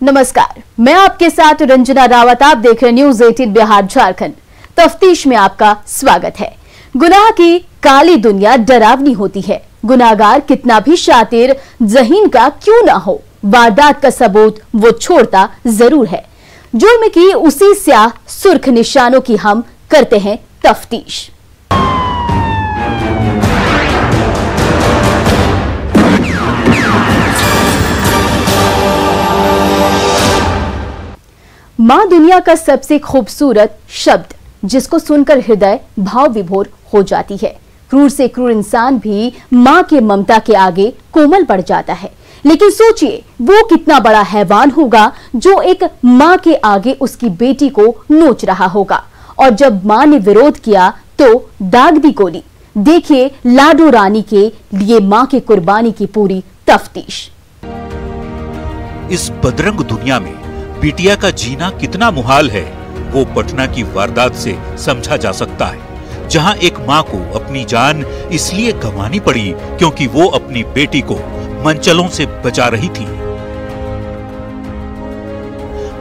नमस्कार, मैं आपके साथ रंजना रावत। आप देख रहे न्यूज 18 बिहार झारखंड। तफ्तीश में आपका स्वागत है। गुनाह की काली दुनिया डरावनी होती है। गुनाहगार कितना भी शातिर जहीन का क्यों ना हो, वारदात का सबूत वो छोड़ता जरूर है। जुर्म की उसी स्याह सुर्ख निशानों की हम करते हैं तफ्तीश। मां दुनिया का सबसे खूबसूरत शब्द, जिसको सुनकर हृदय भाव विभोर हो जाती है। क्रूर से क्रूर इंसान भी मां के ममता के आगे कोमल पड़ जाता है। लेकिन सोचिए, वो कितना बड़ा हैवान होगा जो एक मां के आगे उसकी बेटी को नोच रहा होगा। और जब मां ने विरोध किया तो दाग दी गोली। देखिए लाडो रानी के लिए मां की कुर्बानी की पूरी तफ्तीश। इस बदरंग दुनिया में बिटिया का जीना कितना मुहाल है, वो पटना की वारदात से समझा जा सकता है, जहां एक मां को अपनी जान इसलिए गंवानी पड़ी क्योंकि वो अपनी बेटी को मनचलों से बचा रही थी।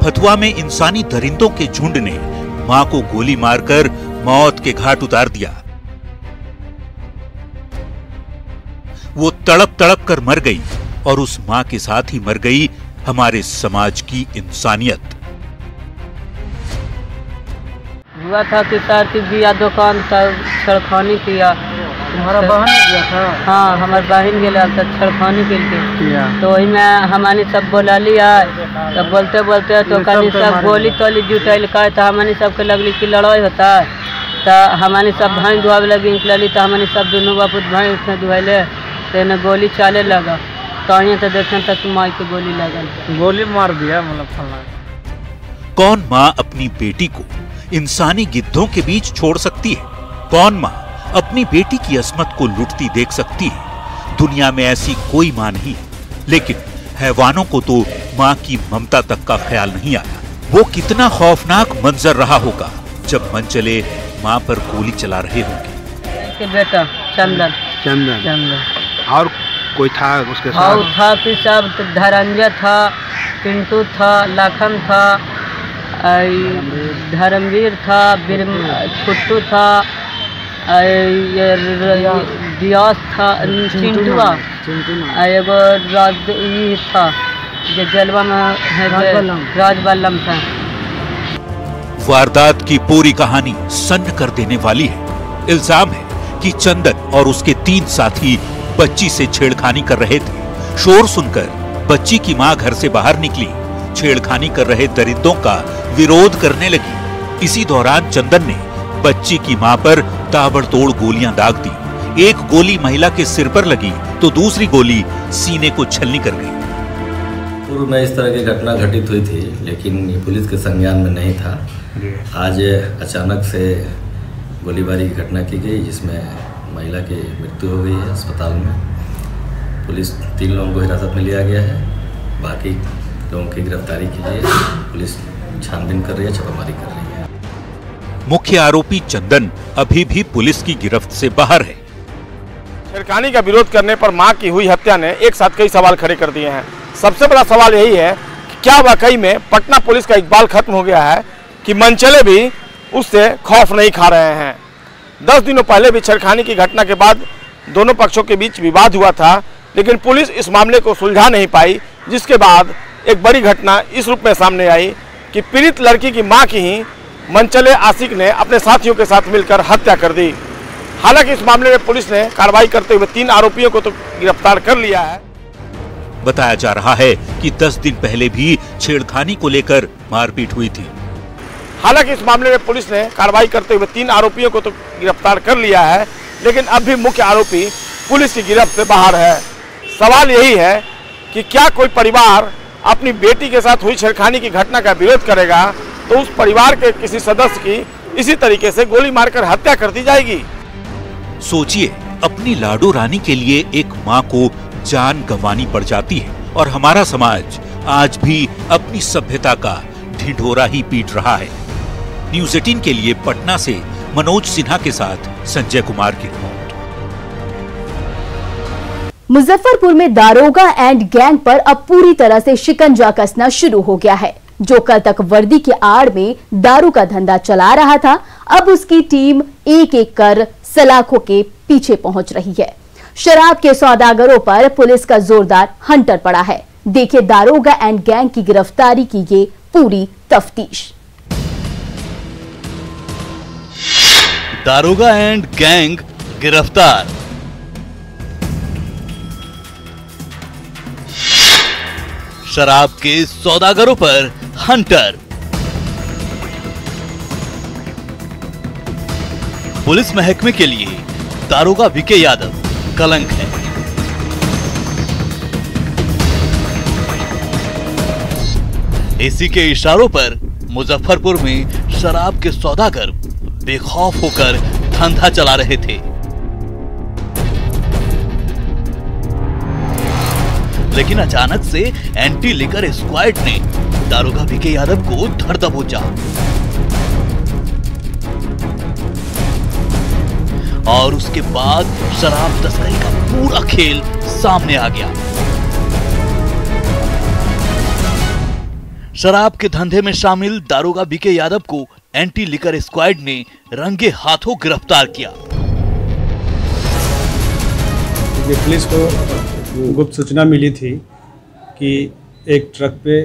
फतुहा में इंसानी दरिंदों के झुंड ने मां को गोली मारकर मौत के घाट उतार दिया। वो तड़प तड़प कर मर गई और उस मां के साथ ही मर गई हमारे समाज की इंसानियत। हुआ था कि सर की बिया दुकान था, छड़खानी किया। तुम्हारा बहन गया था? हाँ, हमारे बहन गया था छड़खानी के लिए। तो वही में हमारी सब बोला लिया। तब बोलते बोलते तो कहीं सब गोली तोली जुटल का था। हमारी सबके लगली की लड़ाई होता है। तो हमारी सब भाई दुआब लगी निकली। तो हमारी सब दोनों बापू भाई उठने दुआले तो गोली चाले लगा। तो देखें तक माई को गोली लगल, गोली मार दिया। मतलब कौन माँ अपनी बेटी को इंसानी गिद्धों के बीच छोड़ सकती है? कौन माँ अपनी बेटी की अस्मत को लुटती देख सकती है? दुनिया में ऐसी कोई माँ नहीं, लेकिन हैवानों को तो माँ की ममता तक का ख्याल नहीं आया। वो कितना खौफनाक मंजर रहा होगा जब मनचले माँ पर गोली चला रहे होंगे। बेटा चंदन चंदन चंदन और कोई था उसके साथ? था कि सब धरंजय था, पिंटू था, लखन था, धर्मवीर था, कुट्टू था, दियास था, चिंटुआ, एगो था जो जलवा में राजबल्लम था। वारदात की पूरी कहानी सन्न कर देने वाली है। इल्जाम है कि चंदन और उसके 3 साथी बच्ची से छेड़खानी कर रहे थे। शोर सुनकर बच्ची की मां घर से बाहर निकली, छेड़खानी कर रहे दरिंदों का विरोध करने लगी। इसी दौरान चंदन ने बच्ची की मां पर ताबड़तोड़ गोलियां दाग दी। एक गोली महिला के सिर पर लगी तो दूसरी गोली सीने को छलनी कर गई। पूर्व में इस तरह की घटना घटित हुई थी, लेकिन ये पुलिस के संज्ञान में नहीं था। आज अचानक से गोलीबारी की घटना की गई, जिसमें महिला की मृत्यु हो गई है अस्पताल में। पुलिस 3 लोगों को हिरासत में लिया गया है। बाकी लोगों की गिरफ्तारी के लिए पुलिस छानबीन कर रही है, छापेमारी कर रही है। मुख्य आरोपी चंदन अभी भी पुलिस की गिरफ्त से बाहर है। छेड़खानी का विरोध करने पर मां की हुई हत्या ने एक साथ कई सवाल खड़े कर दिए हैं। सबसे बड़ा सवाल यही है कि क्या वाकई में पटना पुलिस का इकबाल खत्म हो गया है कि मनचले भी उससे खौफ नहीं खा रहे हैं। 10 दिनों पहले भी छेड़खानी की घटना के बाद दोनों पक्षों के बीच विवाद हुआ था, लेकिन पुलिस इस मामले को सुलझा नहीं पाई, जिसके बाद एक बड़ी घटना इस रूप में सामने आई कि पीड़ित लड़की की मां की ही मनचले आशिक ने अपने साथियों के साथ मिलकर हत्या कर दी। हालांकि इस मामले में पुलिस ने कार्रवाई करते हुए 3 आरोपियों को तो गिरफ्तार कर लिया है। बताया जा रहा है कि 10 दिन पहले भी छेड़खानी को लेकर मारपीट हुई थी। हालांकि इस मामले में पुलिस ने कार्रवाई करते हुए 3 आरोपियों को तो गिरफ्तार कर लिया है, लेकिन अब भी मुख्य आरोपी पुलिस की गिरफ्त से बाहर है। सवाल यही है कि क्या कोई परिवार अपनी बेटी के साथ हुई छेड़खानी की घटना का विरोध करेगा तो उस परिवार के किसी सदस्य की इसी तरीके से गोली मारकर हत्या कर दी जाएगी? सोचिए, अपनी लाडो रानी के लिए एक माँ को जान गंवानी पड़ जाती है और हमारा समाज आज भी अपनी सभ्यता का ढिंढोरा ही पीट रहा है। न्यूज 18 के लिए पटना से मनोज सिन्हा के साथ संजय कुमार की रिपोर्ट। मुजफ्फरपुर में दारोगा एंड गैंग पर अब पूरी तरह से शिकंजा कसना शुरू हो गया है। जो कल तक वर्दी के आड़ में दारू का धंधा चला रहा था, अब उसकी टीम एक एक कर सलाखों के पीछे पहुंच रही है। शराब के सौदागरों पर पुलिस का जोरदार हंटर पड़ा है। देखिए दारोगा एंड गैंग की गिरफ्तारी की ये पूरी तफ्तीश। दारोगा एंड गैंग गिरफ्तार। शराब के सौदागरों पर हंटर। पुलिस महकमे के लिए दारोगा वीके यादव कलंक है। इसी के इशारों पर मुजफ्फरपुर में शराब के सौदागर बेखौफ होकर धंधा चला रहे थे। लेकिन अचानक से एंटी लिकर स्क्वाड ने दारोगा वीके यादव को धर दबोचा और उसके बाद शराब तस्करी का पूरा खेल सामने आ गया। शराब के धंधे में शामिल दारोगा वीके यादव को एंटी लिकर स्क्वाड ने रंगे हाथों गिरफ्तार किया। पुलिस को गुप्त सूचना मिली थी कि एक ट्रक पे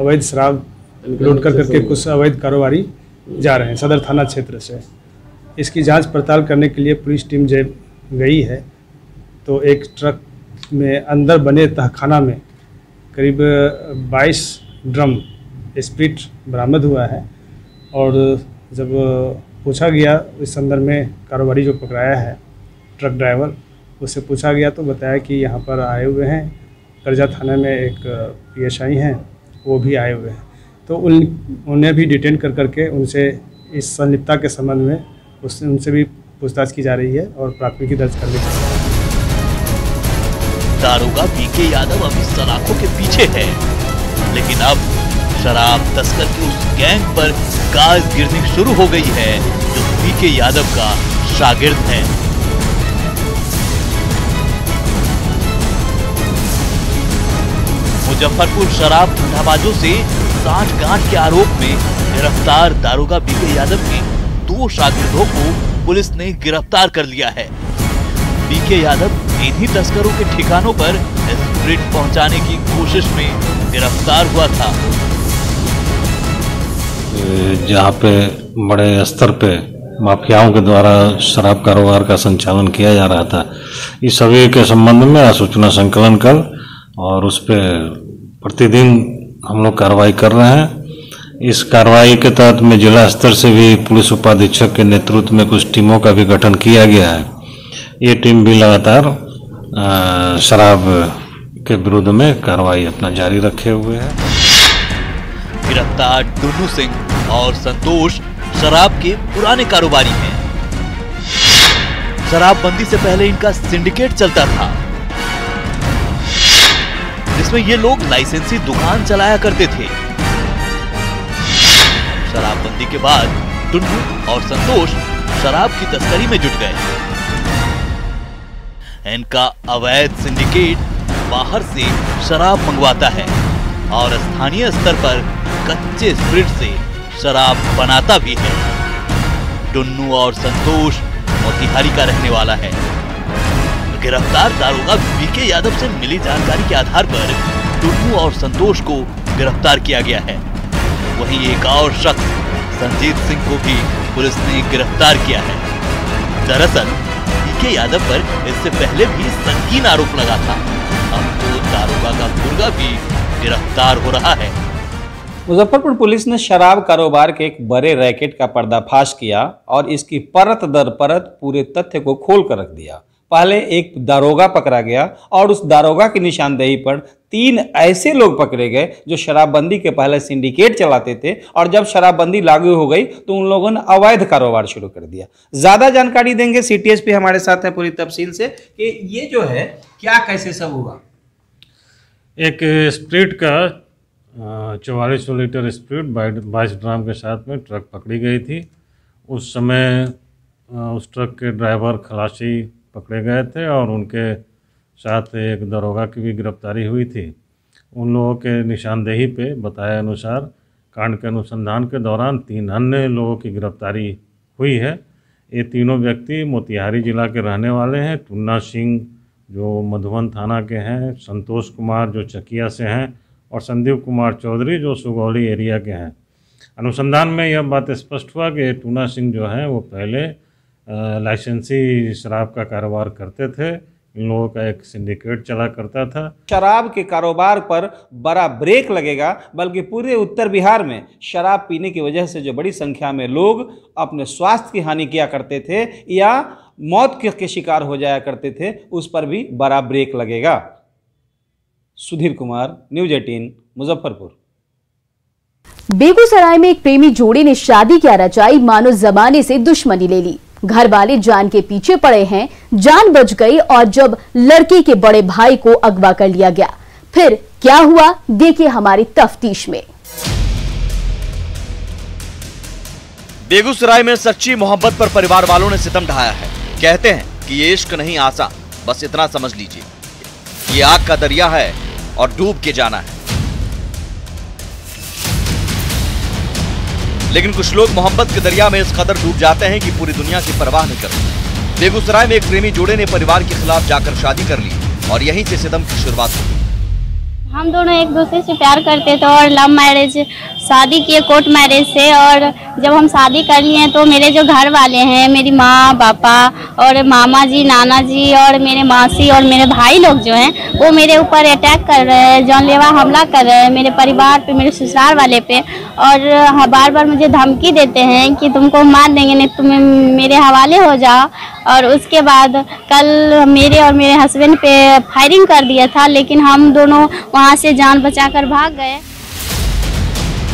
अवैध शराब लोड करके कुछ अवैध कारोबारी जा रहे हैं सदर थाना क्षेत्र से। इसकी जांच पड़ताल करने के लिए पुलिस टीम जब गई है तो एक ट्रक में अंदर बने तहखाना में करीब 22 ड्रम स्प्रिट बरामद हुआ है। और जब पूछा गया इस संदर्भ में कारोबारी जो पकड़ाया है ट्रक ड्राइवर, उससे पूछा गया तो बताया कि यहाँ पर आए हुए हैं, करजा थाना में एक PSI हैं, वो भी आए हुए हैं। तो उन्हें भी डिटेन कर करके उनसे इस संलिप्तता के संबंध में उनसे भी पूछताछ की जा रही है और प्राथमिकी दर्ज कर ली गई है। दारोगा वीके यादव अभी सलाखों के पीछे है, लेकिन अब शराब तस्कर की उस गैंग पर गाज गिरनी शुरू हो गई है जो वीके यादव का शागिर्द है। मुजफ्फरपुर शराब धंधाबाजों से साठ-गांठ के आरोप में गिरफ्तार दारोगा वीके यादव के 2 शागिर्दों को पुलिस ने गिरफ्तार कर लिया है। वीके यादव इन्हीं तस्करों के ठिकानों पर स्प्रिट पहुंचाने की कोशिश में गिरफ्तार हुआ था। जहाँ पे बड़े स्तर पे माफियाओं के द्वारा शराब कारोबार का संचालन किया जा रहा था, इस सभी के संबंध में सूचना संकलन कर और उस पर प्रतिदिन हम लोग कार्रवाई कर रहे हैं। इस कार्रवाई के तहत में जिला स्तर से भी पुलिस उपाधीक्षक के नेतृत्व में कुछ टीमों का भी गठन किया गया है। ये टीम भी लगातार शराब के विरुद्ध में कार्रवाई अपना जारी रखे हुए है। गिरफ्तार डुन्नू सिंह और संतोष शराब के पुराने कारोबारी हैं। शराबबंदी से पहले इनका सिंडिकेट चलता था, जिसमें ये लोग लाइसेंसी दुकान चलाया करते थे। शराबबंदी के बाद टुन्नू और संतोष शराब की तस्करी में जुट गए। इनका अवैध सिंडिकेट बाहर से शराब मंगवाता है और स्थानीय स्तर पर कच्चे स्प्रिट से शराब बनाता भी है। टुन्नू और संतोष मोतिहारी का रहने वाला है। गिरफ्तार दारोगा वीके यादव से मिली जानकारी के आधार पर टुन्नू और संतोष को गिरफ्तार किया गया है। वहीं एक और शख्स संजीत सिंह को भी पुलिस ने गिरफ्तार किया है। दरअसल वीके यादव पर इससे पहले भी संगीन आरोप लगा था। अब तो दारोगा का गुर्गा भी गिरफ्तार हो रहा है। मुजफ्फरपुर पुलिस ने शराब कारोबार के एक बड़े रैकेट का पर्दाफाश किया और इसकी परत दर परत पूरे तथ्य को खोल कर रख दिया। पहले एक दारोगा पकड़ा गया और उस दारोगा की निशानदेही पर 3 ऐसे लोग पकड़े गए जो शराबबंदी के पहले सिंडिकेट चलाते थे और जब शराबबंदी लागू हो गई तो उन लोगों ने अवैध कारोबार शुरू कर दिया। ज्यादा जानकारी देंगे सिटी एसपी हमारे साथ है पूरी तफसील से कि ये जो है क्या कैसे सब हुआ। एक स्प्रिट का 4400 लीटर स्प्रिट 22 ड्राम के साथ में ट्रक पकड़ी गई थी। उस समय उस ट्रक के ड्राइवर खलासी पकड़े गए थे और उनके साथ एक दरोगा की भी गिरफ्तारी हुई थी। उन लोगों के निशानदेही पे बताए अनुसार कांड के अनुसंधान के दौरान 3 अन्य लोगों की गिरफ्तारी हुई है। ये तीनों व्यक्ति मोतिहारी जिला के रहने वाले हैं। टुन्ना सिंह जो मधुबन थाना के हैं, संतोष कुमार जो चकिया से हैं और संदीप कुमार चौधरी जो सुगौली एरिया के हैं। अनुसंधान में यह बात स्पष्ट हुआ कि टुन्ना सिंह जो हैं वो पहले लाइसेंसी शराब का कारोबार करते थे। इन लोगों का एक सिंडिकेट चला करता था। शराब के कारोबार पर बड़ा ब्रेक लगेगा, बल्कि पूरे उत्तर बिहार में शराब पीने की वजह से जो बड़ी संख्या में लोग अपने स्वास्थ्य की हानि किया करते थे या मौत के शिकार हो जाया करते थे, उस पर भी बड़ा ब्रेक लगेगा। सुधीर कुमार, न्यूज़ 18, मुजफ्फरपुर। बेगूसराय में एक प्रेमी जोड़े ने शादी क्या रचाई, मानो जमाने से दुश्मनी ले ली। घर वाले जान के पीछे पड़े हैं, जान बच गई और जब लड़के के बड़े भाई को अगवा कर लिया गया, फिर क्या हुआ देखिए हमारी तफ्तीश में। बेगूसराय में सच्ची मोहब्बत पर परिवार वालों ने सितम ढाया है। कहते हैं कि ये इश्क नहीं आसान, बस इतना समझ लीजिए, ये आग का दरिया है और डूब के जाना है। लेकिन कुछ लोग मोहब्बत के दरिया में इस कदर डूब जाते हैं कि पूरी दुनिया की परवाह नहीं करते। बेगूसराय में एक प्रेमी जोड़े ने परिवार के खिलाफ जाकर शादी कर ली और यहीं से सितम की शुरुआत हुई। हम दोनों एक दूसरे से प्यार करते थे और लव मैरिज शादी किए कोर्ट मैरिज से। और जब हम शादी कर लिए तो मेरे जो घर वाले हैं, मेरी माँ पापा और मामा जी, नाना जी और मेरे मासी और मेरे भाई लोग जो हैं वो मेरे ऊपर अटैक कर रहे हैं, जानलेवा हमला कर रहे हैं मेरे परिवार पे, मेरे ससुराल वाले पे। और बार बार मुझे धमकी देते हैं कि तुमको मार देंगे, नहीं तुम मेरे हवाले हो जाओ। और उसके बाद कल मेरे और मेरे हस्बैंड पे फायरिंग कर दिया था, लेकिन हम दोनों वहाँ से जान बचाकर भाग गए।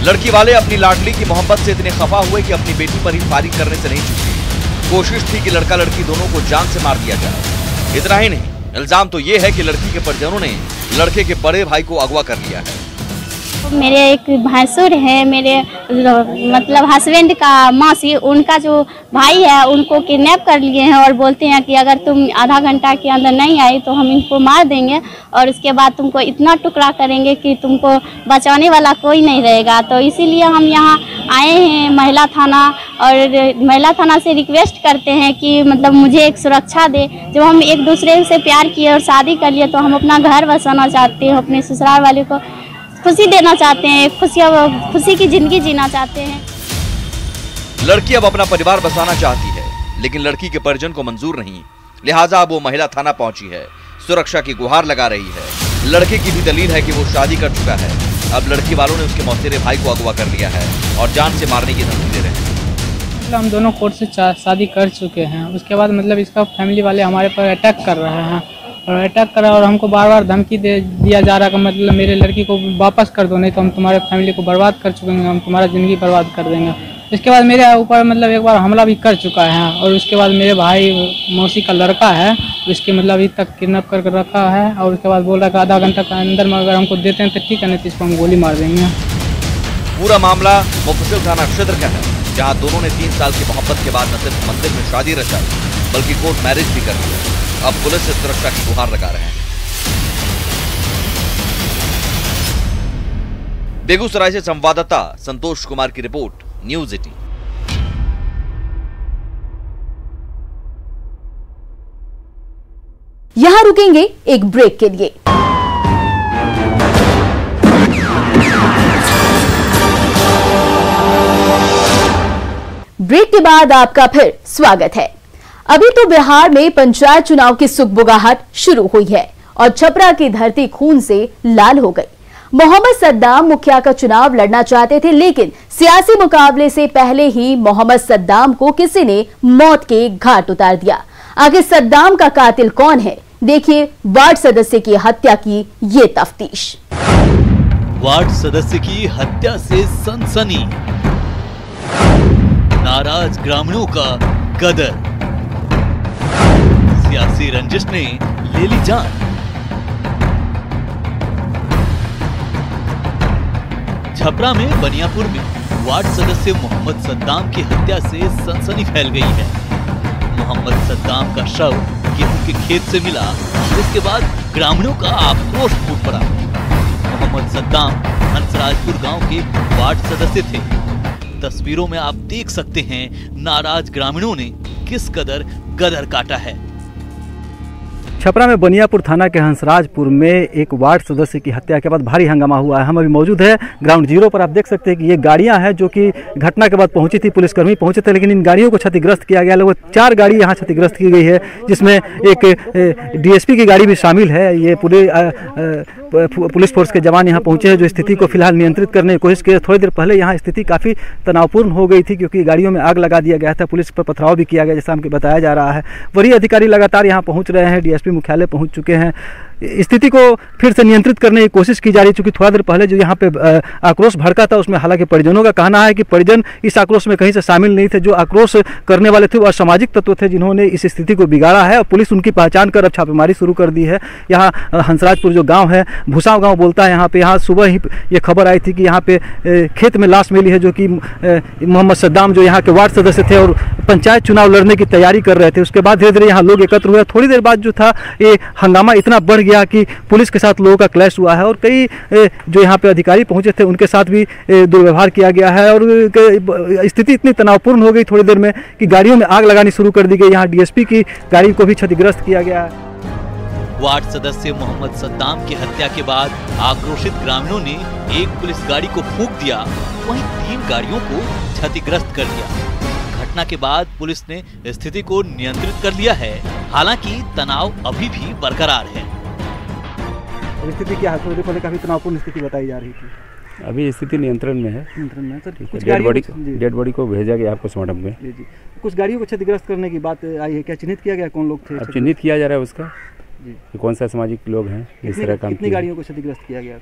लड़की वाले अपनी लाडली की मोहब्बत से इतने खफा हुए कि अपनी बेटी पर ही फायरिंग करने से नहीं चूके। कोशिश थी कि लड़का लड़की दोनों को जान से मार दिया जाए। इतना ही नहीं, इल्जाम तो ये है कि लड़की के परिजनों ने लड़के के बड़े भाई को अगवा कर लिया है। मेरे एक भैंसुर है, मेरे मतलब हस्बैंड का मासी, उनका जो भाई है उनको किडनैप कर लिए हैं और बोलते हैं कि अगर तुम आधा घंटा के अंदर नहीं आई तो हम इनको मार देंगे और उसके बाद तुमको इतना टुकड़ा करेंगे कि तुमको बचाने वाला कोई नहीं रहेगा। तो इसीलिए हम यहाँ आए हैं महिला थाना और महिला थाना से रिक्वेस्ट करते हैं कि मतलब मुझे एक सुरक्षा दे। जब हम एक दूसरे से प्यार किए और शादी कर लिए तो हम अपना घर बसाना चाहते हैं, अपने ससुराल वाले को खुशी देना चाहते हैं, खुशी की जिंदगी जीना चाहते हैं। लड़की अब अपना परिवार बसाना चाहती है, लेकिन लड़की के परिजन को मंजूर नहीं, लिहाजा अब वो महिला थाना पहुंची है, सुरक्षा की गुहार लगा रही है। लड़के की भी दलील है कि वो शादी कर चुका है। अब लड़की वालों ने उसके मौसेरे भाई को अगवा कर लिया है और जान से मारने की धमकी दे रहे हैं। हम दोनों कोर्ट से शादी कर चुके हैं, उसके बाद मतलब इसका फैमिली वाले हमारे पर अटैक कर रहे हैं और अटैक करा और हमको बार बार धमकी दे दिया जा रहा है कि मतलब मेरे लड़की को वापस कर दो, नहीं तो हम तुम्हारे फैमिली को बर्बाद कर चुके हैं, हम तुम्हारा ज़िंदगी बर्बाद कर देंगे। इसके बाद मेरे ऊपर मतलब एक बार हमला भी कर चुका है और उसके बाद मेरे भाई मौसी का लड़का है, उसके मतलब अभी तक किडनैप कर रखा है और उसके बाद बोल रहा है आधा घंटा के अंदर में अगर हमको देते हैं तो ठीक है, नहीं तो इसको हम गोली मार देंगे। पूरा मामला मुफस्सिल थाना क्षेत्र का है, जहाँ दोनों ने 3 साल की मोहब्बत के बाद न सिर्फ मंदिर में शादी रचाई बल्कि कोर्ट मैरिज भी कर लिया। अब पुलिस से सुरक्षा की गुहार लगा रहे हैं। बेगूसराय से संवाददाता संतोष कुमार की रिपोर्ट, न्यूज़ 18। यहां रुकेंगे एक ब्रेक के लिए। ब्रेक के बाद आपका फिर स्वागत है। अभी तो बिहार में पंचायत चुनाव की सुगबुगाहट शुरू हुई है और छपरा की धरती खून से लाल हो गई। मोहम्मद सद्दाम मुखिया का चुनाव लड़ना चाहते थे, लेकिन सियासी मुकाबले से पहले ही मोहम्मद सद्दाम को किसी ने मौत के घाट उतार दिया। आगे सद्दाम का कातिल कौन है, देखिए वार्ड सदस्य की हत्या की ये तफ्तीश। वार्ड सदस्य की हत्या से सनसनी, नाराज ग्रामीणों का गदर, सियासी रंजिश ने ले ली जान। छपरा में बनियापुर में वार्ड सदस्य मोहम्मद सद्दाम की हत्या से सनसनी फैल गई है। मोहम्मद सद्दाम का शव गेहूं के खेत से मिला, जिसके बाद ग्रामीणों का आक्रोश फूट पड़ा। मोहम्मद सद्दाम हंसराजपुर गांव के वार्ड सदस्य थे। तस्वीरों में आप देख सकते हैं नाराज ग्रामीणों ने किस कदर गदर काटा है। छपरा में बनियापुर थाना के हंसराजपुर में एक वार्ड सदस्य की हत्या के बाद भारी हंगामा हुआ है। हम अभी मौजूद है ग्राउंड जीरो पर। आप देख सकते हैं कि ये गाड़ियां हैं जो कि घटना के बाद पहुंची थी, पुलिसकर्मी पहुंचे थे, लेकिन इन गाड़ियों को क्षतिग्रस्त किया गया। लगभग 4 गाड़ी यहां क्षतिग्रस्त की गई है, जिसमें एक डीएसपी की गाड़ी भी शामिल है। ये पुलिस फोर्स के जवान यहाँ पहुंचे हैं जो स्थिति को फिलहाल नियंत्रित करने की कोशिश की। थोड़ी देर पहले यहाँ स्थिति काफ़ी तनावपूर्ण हो गई थी क्योंकि गाड़ियों में आग लगा दिया गया था, पुलिस पर पथराव भी किया गया जैसा हमको बताया जा रहा है। वरीय अधिकारी लगातार यहाँ पहुँच रहे हैं, डीएसपी मुख्यालय पहुँच चुके हैं। स्थिति को फिर से नियंत्रित करने की कोशिश की जा रही है। चूंकि थोड़ा देर पहले जो यहाँ पे आक्रोश भड़का था उसमें हालांकि परिजनों का कहना है कि परिजन इस आक्रोश में कहीं से शामिल नहीं थे। जो आक्रोश करने वाले थे वो असामाजिक तत्व थे जिन्होंने इस स्थिति को बिगाड़ा है और पुलिस उनकी पहचान कर अब छापेमारी शुरू कर दी है। यहाँ हंसराजपुर जो गाँव है, भूसाव गाँव बोलता है यहाँ पे, यहाँ सुबह ही ये खबर आई थी कि यहाँ पे खेत में लाश मिली है जो कि मोहम्मद सद्दाम जो यहाँ के वार्ड सदस्य थे और पंचायत चुनाव लड़ने की तैयारी कर रहे थे। उसके बाद धीरे धीरे यहाँ लोग एकत्र हुए। थोड़ी देर बाद जो था ये हंगामा इतना बढ़ गया कि पुलिस के साथ लोगों का क्लैश हुआ है और कई जो यहाँ पे अधिकारी पहुंचे थे उनके साथ भी दुर्व्यवहार किया गया है और स्थिति इतनी तनावपूर्ण हो गई थोड़ी देर में कि गाड़ियों में आग लगानी शुरू कर दी गई। यहाँ डीएसपी की गाड़ी को भी क्षतिग्रस्त किया गया है। वार्ड सदस्य मोहम्मद सद्दाम की हत्या के बाद आक्रोशित ग्रामीणों ने एक पुलिस गाड़ी को फूंक दिया, वहीं 3 गाड़ियों को क्षतिग्रस्त कर दिया। घटना के बाद पुलिस ने स्थिति को नियंत्रित कर लिया है, हालांकि तनाव अभी भी बरकरार है। स्थिति क्या है? थोड़ी पहले काफी तनावपूर्ण स्थिति बताई जा रही थी। अभी स्थिति नियंत्रण में है। नियंत्रण में सर। डेड बॉडी को भेजा गया आपको पोस्टमार्टम में। जी। कुछ गाड़ियों को क्षतिग्रस्त करने की बात आई है, क्या चिन्हित किया गया कौन लोग थे? अब चिन्हित किया जा रहा है उसका कि कौन सा सामाजिक लोग हैं इस तरह काम। कितनी गाड़ियों को क्षतिग्रस्त किया गया?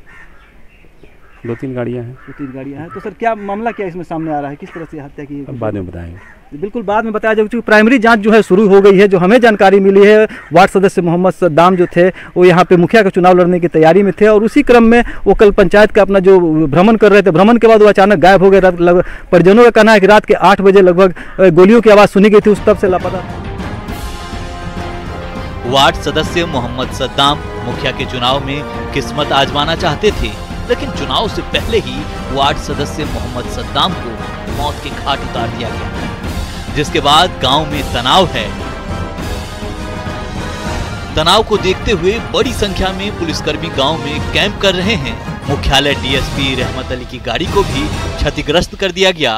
2-3 गाड़ियाँ हैं। 2-3 गाड़ियाँ हैं। तो सर क्या मामला क्या इसमें सामने आ रहा है, किस तरह से हत्या की? बाद में बताएंगे। बिल्कुल बाद में बताया जाएगा क्योंकि प्राइमरी जांच जो है शुरू हो गई है। जो हमें जानकारी मिली है, वार्ड सदस्य मोहम्मद सद्दाम जो थे वो यहाँ पे मुखिया का चुनाव लड़ने की तैयारी में थे और उसी क्रम में वो कल पंचायत का अपना जो भ्रमण कर रहे थे, भ्रमण के बाद वो अचानक गायब हो गए। परिजनों का कहना है कि रात के 8 बजे लगभग गोलियों की आवाज़ सुनी गई थी, उस तब से लापता। वार्ड सदस्य मोहम्मद सद्दाम मुखिया के चुनाव में किस्मत आजमाना चाहते थे, लेकिन चुनाव से पहले ही वार्ड सदस्य मोहम्मद सद्दाम को मौत के घाट उतार दिया गया, जिसके बाद गांव में तनाव है। तनाव को देखते हुए बड़ी संख्या में पुलिसकर्मी गांव में कैंप कर रहे हैं। मुख्यालय डीएसपी रहमत अली की गाड़ी को भी क्षतिग्रस्त कर दिया गया।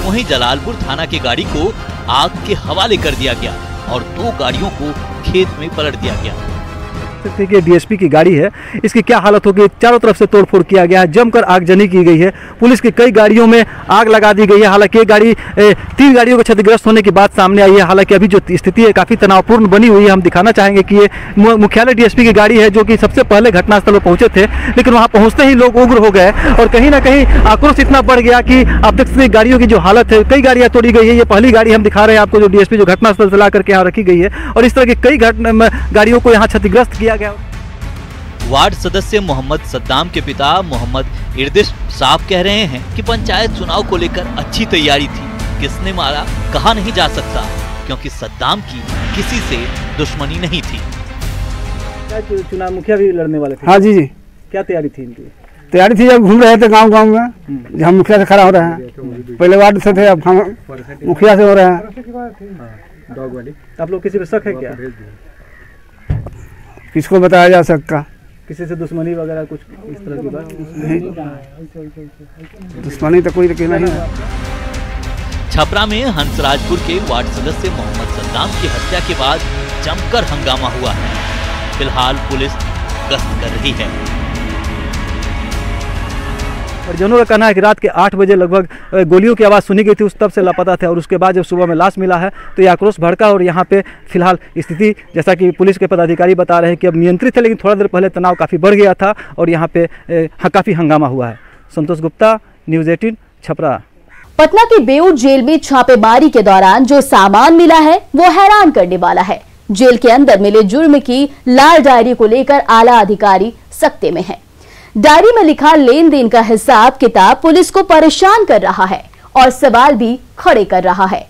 वहीं जलालपुर थाना की गाड़ी को आग के हवाले कर दिया गया और 2 गाड़ियों को खेत में पलट दिया गया। कि डीएसपी की गाड़ी है, इसकी क्या हालत होगी? चारों तरफ से तोड़फोड़ किया गया है, जमकर आगजनी की गई है, पुलिस की कई गाड़ियों में आग लगा दी गई है। हालांकि ये गाड़ी 3 गाड़ियों को क्षतिग्रस्त होने की बात सामने आई है। हालांकि अभी जो स्थिति है काफ़ी तनावपूर्ण बनी हुई है। हम दिखाना चाहेंगे कि ये मुख्यालय डीएसपी की गाड़ी है जो कि सबसे पहले घटनास्थल पर पहुंचे थे, लेकिन वहां पहुंचते ही लोग उग्र हो गए और कहीं ना कहीं आक्रोश इतना बढ़ गया कि आप देख सकते हैं गाड़ियों की जो हालत है, कई गाड़ियां तोड़ी गई है। ये पहली गाड़ी हम दिखा रहे हैं आपको जो डीएसपी जो घटनास्थल से ला करके यहाँ रखी गई है और इस तरह की कई गाड़ियों को यहाँ क्षतिग्रस्त किया गया। वार्ड सदस्य मोहम्मद सद्दाम के पिता मोहम्मद इर्दिश साहब कह रहे हैं कि पंचायत चुनाव को लेकर अच्छी तैयारी थी, किसने मारा कहा नहीं जा सकता क्योंकि सद्दाम की किसी से दुश्मनी नहीं थी। चुनाव मुखिया भी लड़ने वाले थे? हाँ जी। क्या तैयारी थी इनकी? तैयारी थी, जब घूम रहे थे गांव में, हम मुखिया से खड़ा हो रहे हैं। पहले वार्ड से थे, अब हम मुखिया से हो रहे हैं। आप लोग किसी पे शक है क्या? किसको बताया जा सकता? किसी से दुश्मनी वगैरह कुछ इस तरह की बात नहीं? दुश्मनी तो कोई नहीं है। छपरा में हंसराजपुर के वार्ड सदस्य मोहम्मद सद्दाम की हत्या के बाद जमकर हंगामा हुआ है। फिलहाल पुलिस गश्त कर रही है। परिजनों का कहना है कि रात के 8 बजे लगभग गोलियों की आवाज़ सुनी गई थी, उस तब से लापता थे और उसके बाद जब सुबह में लाश मिला है तो यह आक्रोश भड़का और यहाँ पे फिलहाल स्थिति जैसा कि पुलिस के पदाधिकारी बता रहे हैं कि अब नियंत्रित है, लेकिन थोड़ा देर पहले तनाव काफ़ी बढ़ गया था और यहाँ पे काफ़ी हंगामा हुआ है। संतोष गुप्ता, न्यूज़ 18 छपरा। पटना की बेऊर जेल में छापेमारी के दौरान जो सामान मिला है वो हैरान करने वाला है। जेल के अंदर मिले जुर्म की लाल डायरी को लेकर आला अधिकारी सख्ते में है। डायरी में लिखा लेन देन का हिसाब किताब पुलिस को परेशान कर रहा है और सवाल भी खड़े कर रहा है।